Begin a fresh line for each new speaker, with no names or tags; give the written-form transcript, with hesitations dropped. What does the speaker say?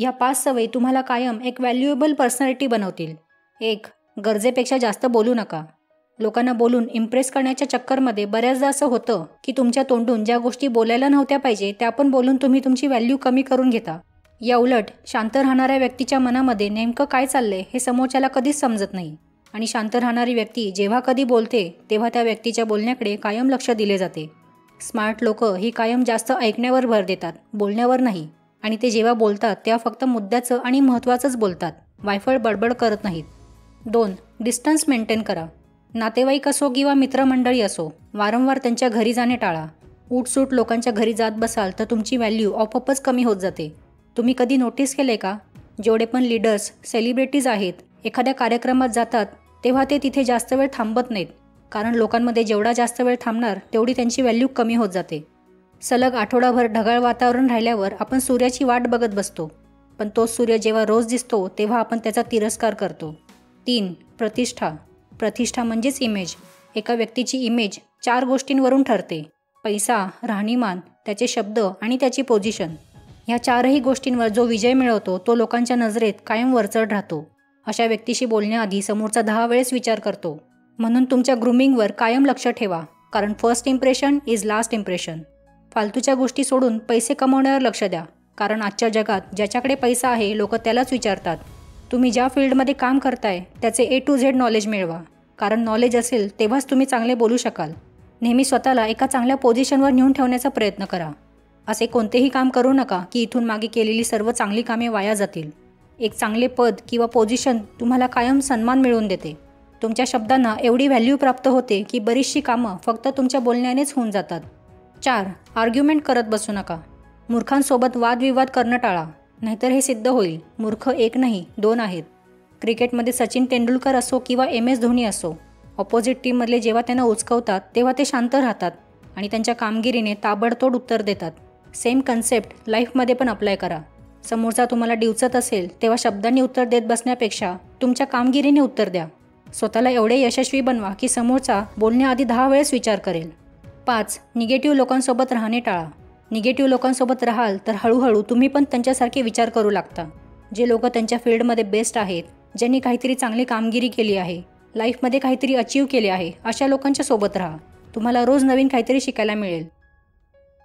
ह्या 5 सवयी तुम्हाला कायम एक व्हॅल्युएबल पर्सनॅलिटी बनवतील. 1. गरजेपेक्षा जास्त बोलू नका. लोकांना बोलून इम्प्रेस करण्याच्या चक्करमध्ये बऱ्याचदा असं होतं की तुमच्या तोंडून ज्या गोष्टी बोलायला नव्हत्या पाहिजे त्या पण बोलून तुम्ही तुमची व्हॅल्यू कमी करून घेता. या उलट शांत राहणाऱ्या व्यक्तीच्या मनामध्ये नेमकं काय चाललंय हे समोरच्याला कधीच समजत नाही आणि शांत राहणारी व्यक्ती जेव्हा कधी बोलते तेव्हा त्या व्यक्तीच्या बोलण्याकडे कायम लक्ष दिले जाते. स्मार्ट लोक ही कायम जास्त ऐकण्यावर भर देतात, बोलण्यावर नाही. आणि ते जेव्हा बोलतात तेव्हा फक्त मुद्द्याचं आणि महत्त्वाचंच बोलतात, वायफळ बडबड करत नाहीत. 2. डिस्टन्स मेंटेन करा. नातेवाईक असो किंवा मित्रमंडळी असो, वारंवार त्यांच्या घरी जाणे टाळा. उठसूट लोकांच्या घरी जात बसाल तर तुमची व्हॅल्यू आपोआपच कमी होत जाते. तुम्ही कधी नोटीस केले का, जेवढे पण लीडर्स, सेलिब्रिटीज आहेत, एखाद्या कार्यक्रमात जातात तेव्हा ते तिथे जास्त वेळ थांबत नाहीत, कारण लोकांमध्ये जेवढा जास्त वेळ थांबणार तेवढी त्यांची व्हॅल्यू कमी होत जाते. सलग आठवडाभर ढगाळ वातावरण राहिल्यावर आपण सूर्याची वाट बघत बसतो, पण तोच सूर्य जेव्हा रोज दिसतो तेव्हा आपण त्याचा तिरस्कार करतो. 3. प्रतिष्ठा. प्रतिष्ठा म्हणजेच इमेज. एका व्यक्तीची इमेज 4 गोष्टींवरून ठरते: पैसा, राहणीमान, त्याचे शब्द आणि त्याची पोझिशन. ह्या 4ही गोष्टींवर जो विजय मिळवतो तो लोकांच्या नजरेत कायम वरचढ राहतो. अशा व्यक्तीशी बोलण्याआधी समोरचा 10 वेळेस विचार करतो. म्हणून तुमच्या ग्रूमिंगवर कायम लक्ष ठेवा, कारण first impression is last impression. फालतूच्या गोष्टी सोडून पैसे कमवण्यावर लक्ष द्या, कारण आजच्या जगात ज्याच्याकडे पैसा आहे लोक त्यालाच विचारतात. तुम्ही ज्या फील्डमध्ये काम करताय त्याचे A to Z नॉलेज मिळवा, कारण नॉलेज असेल तेव्हाच तुम्ही चांगले बोलू शकाल. नेहमी स्वतःला एका चांगल्या पोझिशनवर नेऊन ठेवण्याचा प्रयत्न करा. असे कोणतेही काम करू नका की इथून मागे केलेली सर्व चांगली कामे वाया जातील. एक चांगले पद किंवा पोझिशन तुम्हाला कायम सन्मान मिळवून देते. तुमच्या शब्दांना एवढी व्हॅल्यू प्राप्त होते की बरीचशी कामं फक्त तुमच्या बोलण्यानेच होऊन जातात. 4. आर्ग्युमेंट करत बसू नका. मूर्खांसोबत वादविवाद करणं टाळा, नाहीतर हे सिद्ध होईल मूर्ख एक नाही 2 आहेत. क्रिकेटमध्ये सचिन तेंडुलकर असो किंवा MS धोनी असो, ऑपोजिट टीममधले जेव्हा त्यांना उचकवतात तेव्हा ते शांत राहतात आणि त्यांच्या कामगिरीने ताबडतोब उत्तर देतात. सेम कन्सेप्ट लाईफमध्ये पण अप्लाय करा. समोरचा तुम्हाला डिवचत असेल तेव्हा शब्दांनी उत्तर देत बसण्यापेक्षा तुमच्या कामगिरीने उत्तर द्या. स्वतःला एवढे यशस्वी बनवा की समोरचा बोलण्याआधी 10 वेळेस विचार करेल. 5. निगेटिव्ह लोकांसोबत राहणे टाळा. निगेटिव्ह लोकांसोबत राहाल तर हळूहळू तुम्ही पण त्यांच्यासारखे विचार करू लागता. जे लोक त्यांच्या फील्डमध्ये बेस्ट आहेत, ज्यांनी काहीतरी चांगली कामगिरी केली आहे, लाईफमध्ये काहीतरी अचीव केले आहे, अशा लोकांच्या सोबत राहा. तुम्हाला रोज नवीन काहीतरी शिकायला मिळेल.